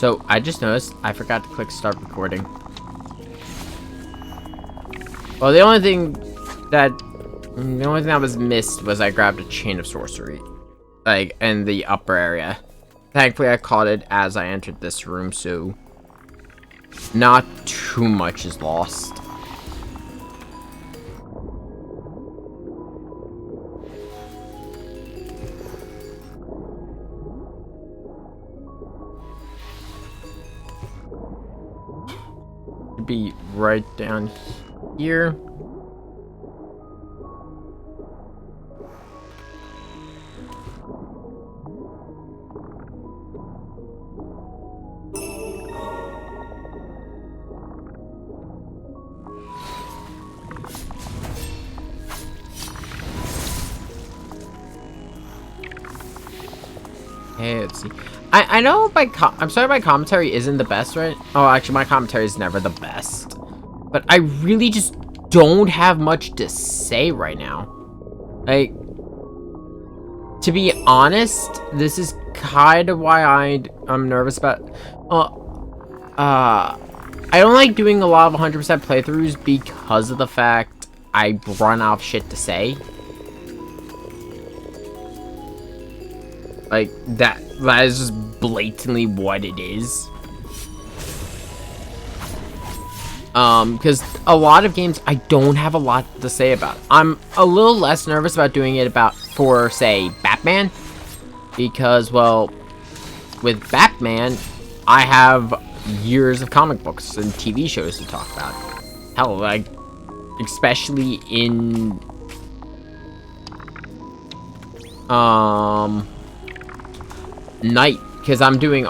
So, I just noticed I forgot to click start recording. Well, the only thing that was missed was I grabbed a chain of sorcery. Like, in the upper area. Thankfully, I caught it as I entered this room, so not too much is lost. Should be right down here. Hey, let's see. I know I'm sorry my commentary isn't the best, right? Oh, actually, my commentary is never the best. But I really just don't have much to say right now. Like, to be honest, this is kind of why I'm nervous about... I don't like doing a lot of 100% playthroughs because of the fact I run out of shit to say. Like, that is just blatantly what it is. Because a lot of games I don't have a lot to say about. I'm a little less nervous about doing it for, say, Batman. Because, well, with Batman, I have years of comic books and TV shows to talk about. Hell, like, especially in... Night, because I'm doing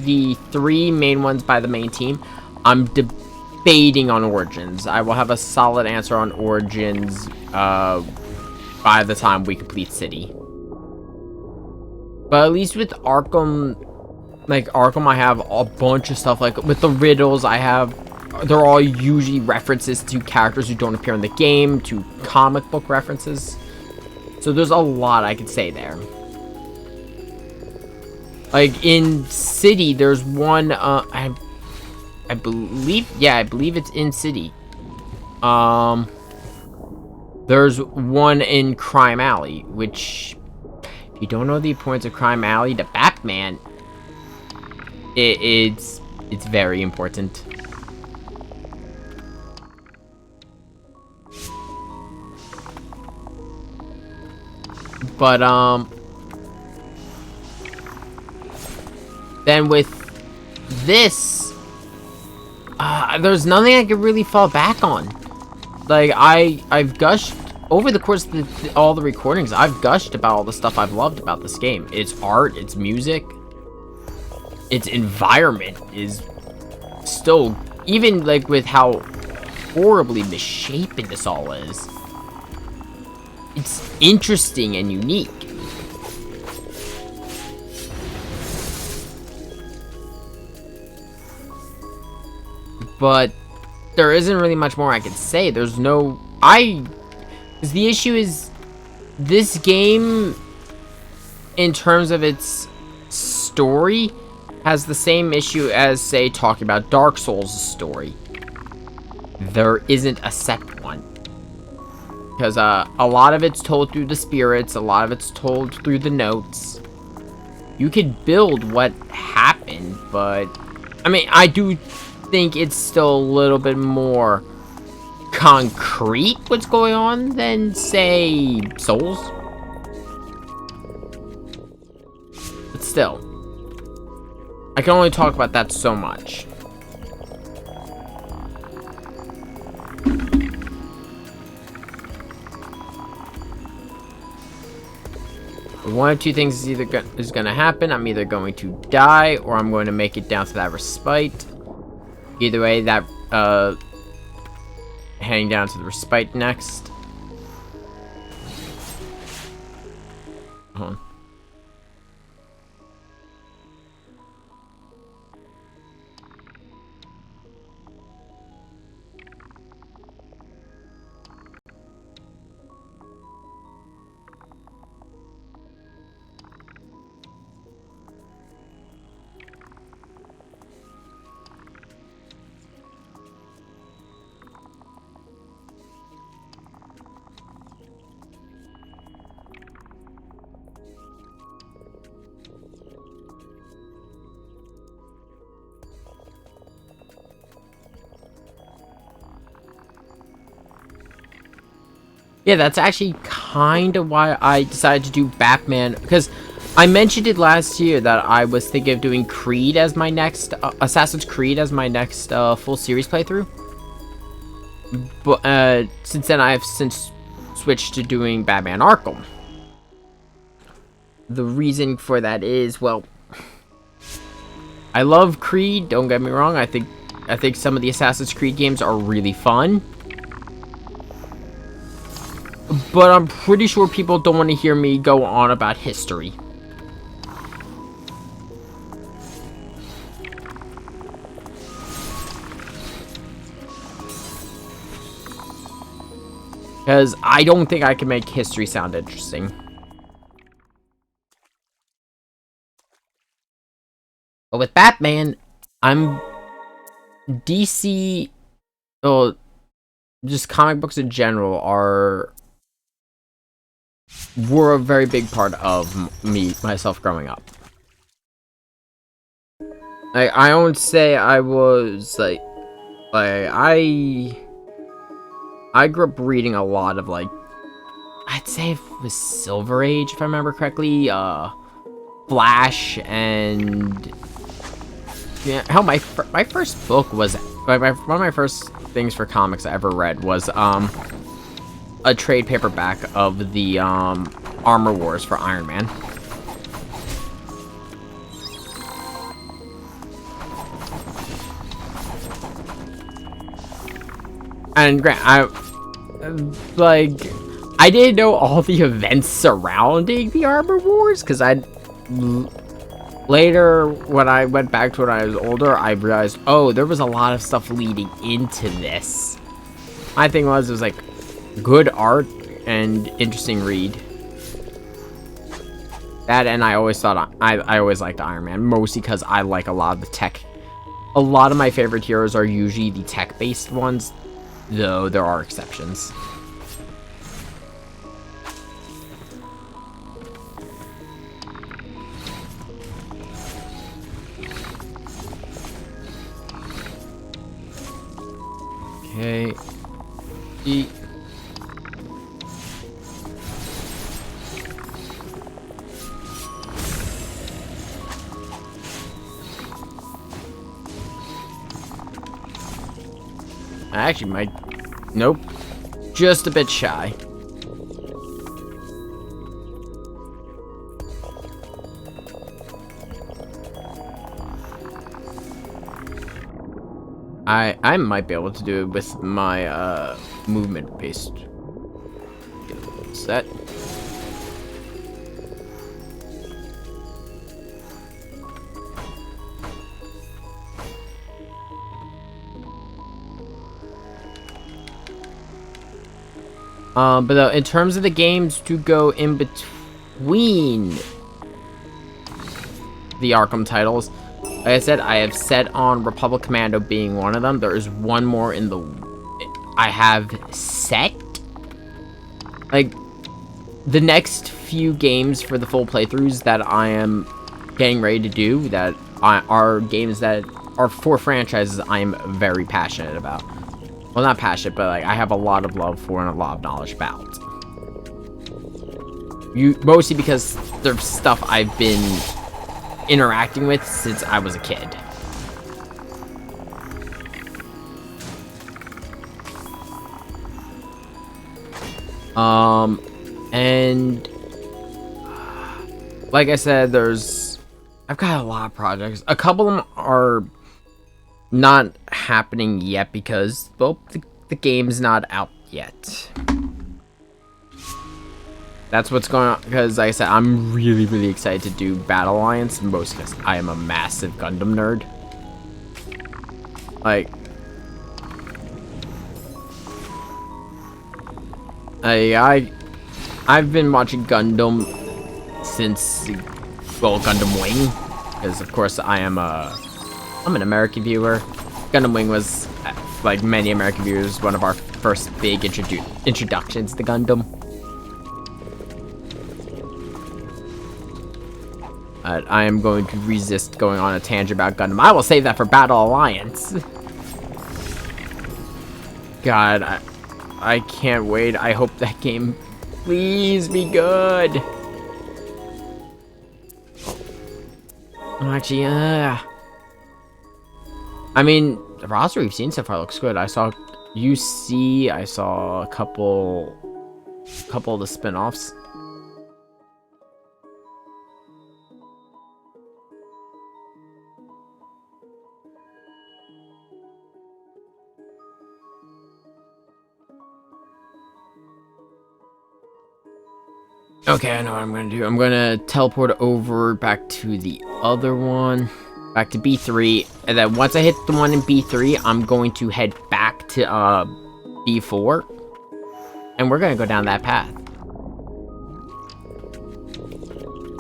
the 3 main ones by the main team. I'm debating on Origins. I will have a solid answer on Origins by the time we complete City. But at least with Arkham, I have a bunch of stuff. Like with the riddles, they're all usually references to characters who don't appear in the game, to comic book references. So there's a lot I could say there. Like, in City, there's one, I believe it's in City. There's one in Crime Alley, which, if you don't know the importance of Crime Alley to Batman, it's very important. But, then with this, there's nothing I could really fall back on. Like, I've gushed, over the course of all the recordings, I've gushed about all the stuff I've loved about this game. Its art, its music, its environment is still, even like with how horribly misshapen this all is, it's interesting and unique. But there isn't really much more I can say. There's no... Because the issue is, this game, in terms of its story, has the same issue as, say, talking about Dark Souls' story. There isn't a set one. Because a lot of it's told through the spirits, a lot of it's told through the notes. You could build what happened, but... I mean, I do think it's still a little bit more concrete what's going on than, say, Souls. But still, I can only talk about that so much. One of two things is going to happen. I'm either going to die or I'm going to make it down to that respite. Either way, that heading down to the respite next. Hold on. Yeah, that's actually kind of why I decided to do Batman, because I mentioned it last year that I was thinking of doing Creed as my next Assassin's Creed as my next full series playthrough. But since then, I have since switched to doing Batman Arkham. The reason for that is, well, I love Creed. Don't get me wrong. I think some of the Assassin's Creed games are really fun. But I'm pretty sure people don't want to hear me go on about history. Because I don't think I can make history sound interesting. But with Batman, I'm DC, well, just comic books in general were a very big part of myself growing up. I won't say I was I grew up reading a lot of I'd say it was Silver Age, if I remember correctly, Flash, and yeah, hell, my first book was one of my first things for comics I ever read was a trade paperback of the Armor Wars for Iron Man. And I didn't know all the events surrounding the Armor Wars, because later, when I went back to when I was older, I realized, oh, there was a lot of stuff leading into this. My thing was, it was like good art and interesting read. That, and I always thought I always liked Iron Man, mostly because I like a lot of the tech. A lot of my favorite heroes are usually the tech-based ones, though there are exceptions. Okay. I actually might... Nope. Just a bit shy. I might be able to do it with my movement paste. Get a little set. But in terms of the games to go in between the Arkham titles, like I said, I have set on Republic Commando being one of them. There is one more in the... I have set. Like, the next few games for the full playthroughs that I am getting ready to do, that are games that are for franchises I am very passionate about. Well, not passionate, but I have a lot of love for and a lot of knowledge about. Mostly because there's stuff I've been interacting with since I was a kid. And like I said, I've got a lot of projects. A couple of them are not happening yet because, well, the game's not out yet. That's what's going on, because like I said, I'm really, really excited to do Battle Alliance, mostly because I am a massive Gundam nerd. I've been watching Gundam since, well, Gundam Wing, because of course I'm an American viewer. Gundam Wing was, like many American viewers, one of our first big introductions to Gundam. I am going to resist going on a tangent about Gundam. I will save that for Battle Alliance. God, I can't wait. I hope that game please be good. Actually, I mean, the roster we've seen so far looks good. I saw UC. I saw a couple of the spin-offs. Okay, I know what I'm gonna do. I'm gonna teleport over back to the other one, back to B3, and then once I hit the one in B3, I'm going to head back to B4, and we're gonna go down that path.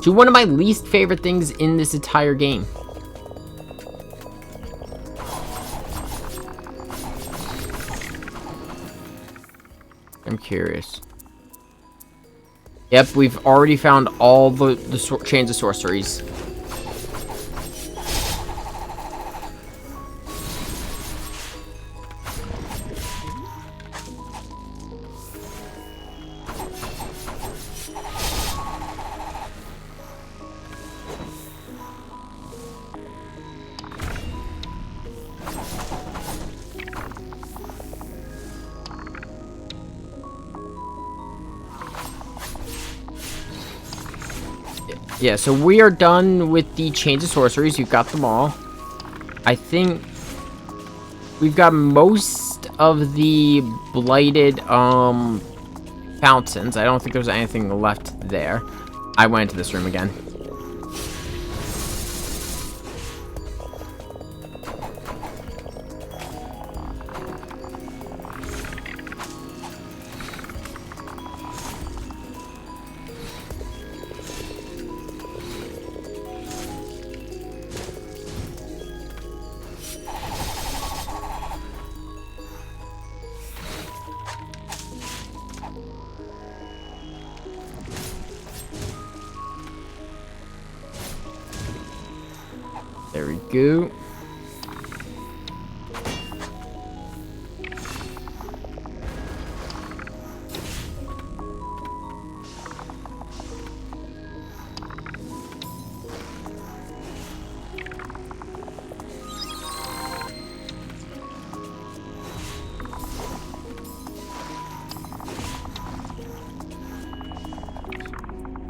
To one of my least favorite things in this entire game. I'm curious. Yep, we've already found all the chains of sorceries. Yeah, so we are done with the chains of sorceries. You've got them all. I think we've got most of the blighted fountains. I don't think there's anything left there. I went into this room again. There we go.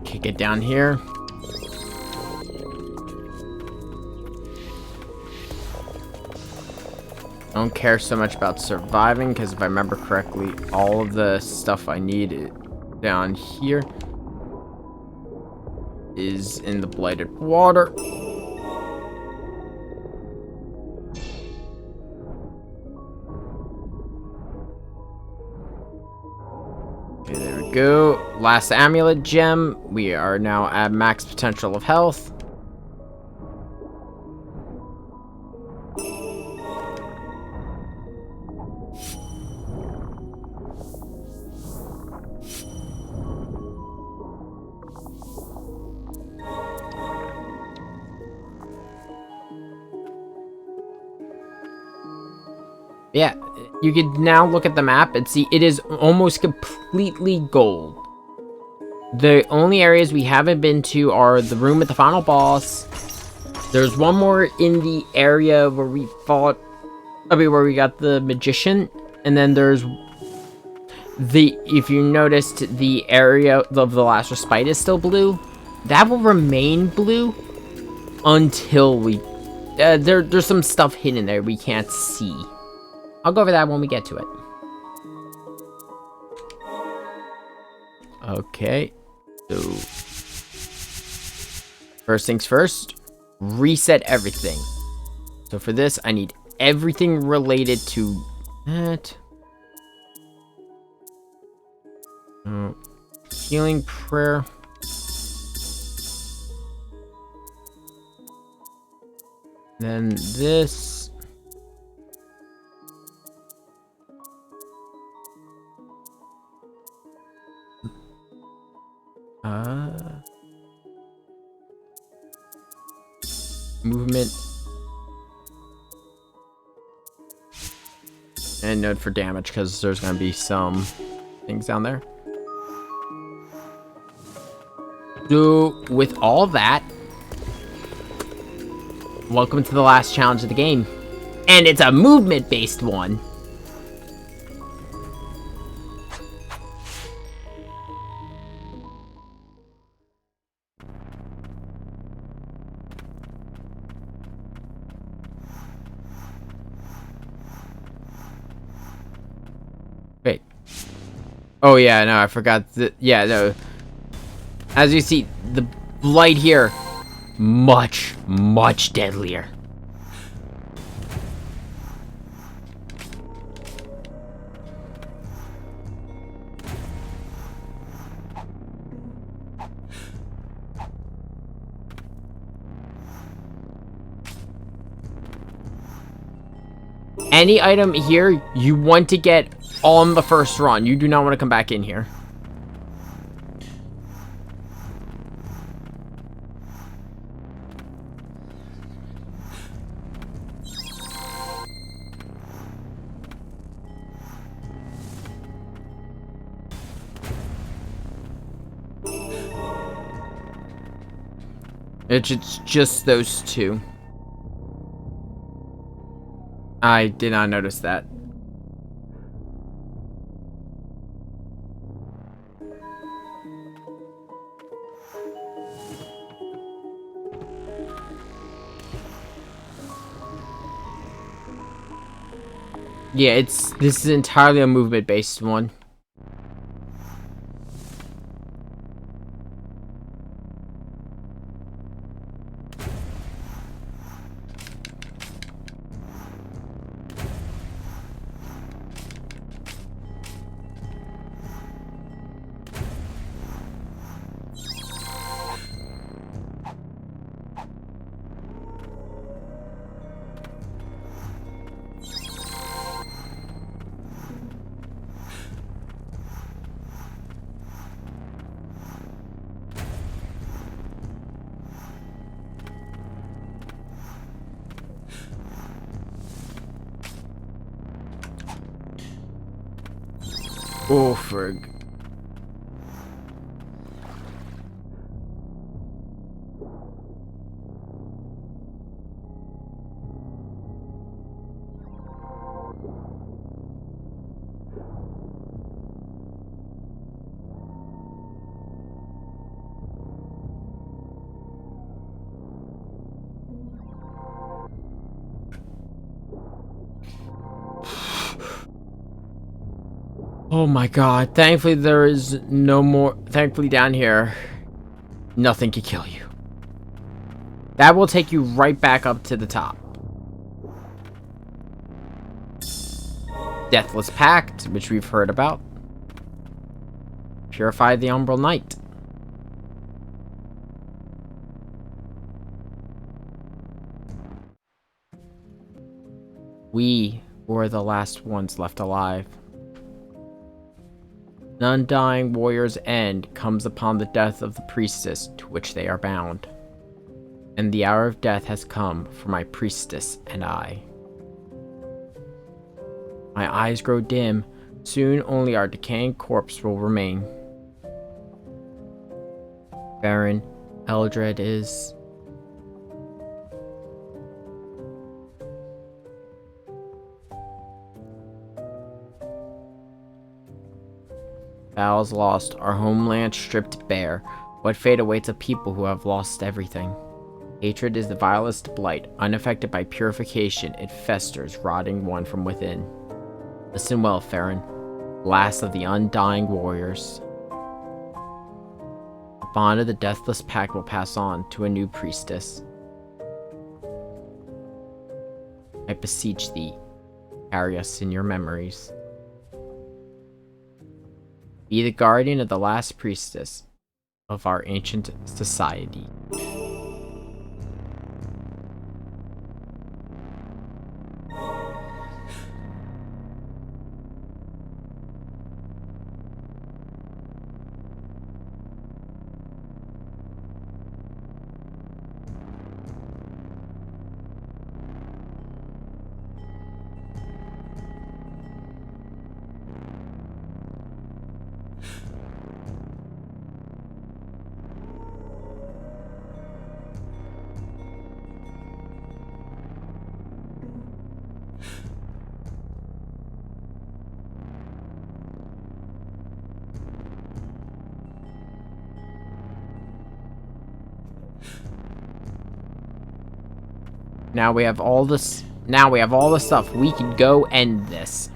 Kick it down here. I don't care so much about surviving, because if I remember correctly, all of the stuff I need down here is in the blighted water. Okay, there we go. Last amulet gem. We are now at max potential of health. Yeah, you can now look at the map and see it is almost completely gold. The only areas we haven't been to are the room with the final boss. There's one more in the area where we fought, where we got the magician. And then there's if you noticed, the area of the last respite is still blue. That will remain blue until we, there's some stuff hidden there we can't see. I'll go over that when we get to it. Okay. So, first things first, reset everything. So for this, I need everything related to that. Healing prayer. Then this. Movement. And note for damage, because there's going to be some things down there. So, with all that, welcome to the last challenge of the game. And it's a movement-based one. Wait. Oh, yeah, no, I forgot. Yeah, no. As you see, the light here, much, much deadlier. Any item here, you want to get on the first run. You do not want to come back in here. It's just those two. I did not notice that. Yeah, this is entirely a movement-based one. Oh, frig. Oh my god. Thankfully, there is no more. Thankfully, down here, nothing can kill you. That will take you right back up to the top. Deathless Pact, which we've heard about. Purify the Umbral Knight. We were the last ones left alive. An undying warrior's end comes upon the death of the priestess to which they are bound. And the hour of death has come for my priestess and I. My eyes grow dim. Soon only our decaying corpse will remain. Baron Eldred is... Battles lost, our homeland stripped bare. What fate awaits a people who have lost everything? Hatred is the vilest blight. Unaffected by purification, it festers, rotting one from within. Listen well, Farron. Last of the undying warriors. The bond of the Deathless Pact will pass on to a new priestess. I beseech thee, carry us in your memories. Be the guardian of the last priestess of our ancient society. Now we have all this. Now we have all the stuff. We can go end this.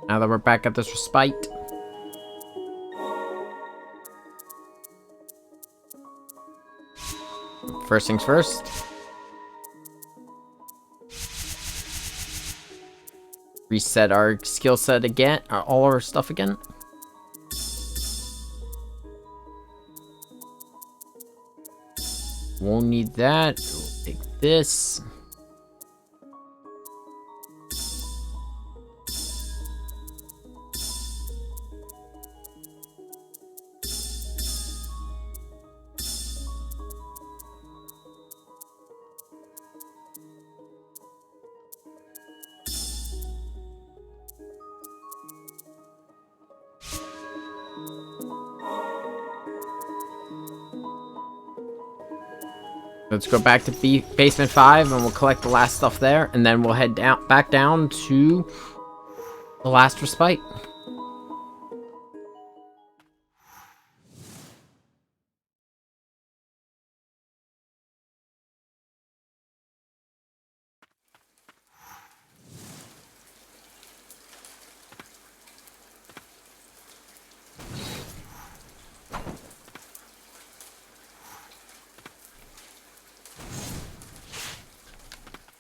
Now that we're back at this respite. First things first. Reset our skill set again, all our stuff again. Won't need that. We'll take this. Let's go back to basement 5 and we'll collect the last stuff there, and then we'll head back down to the last respite.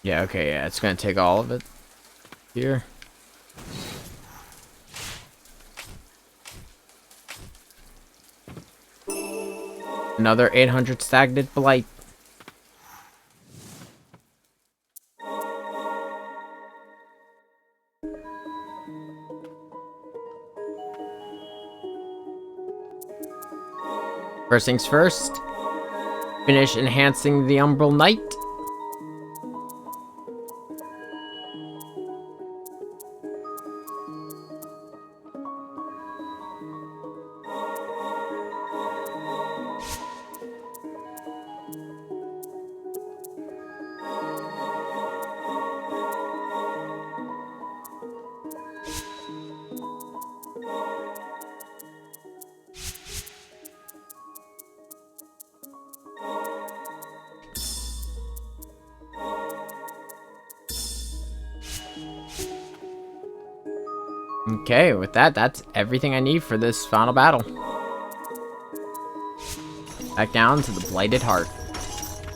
Yeah, okay, yeah, it's gonna take all of it here. Another 800 stagnant blight. First things first, finish enhancing the Umbral Knight. Okay, with that, that's everything I need for this final battle. Back down to the Blighted Heart.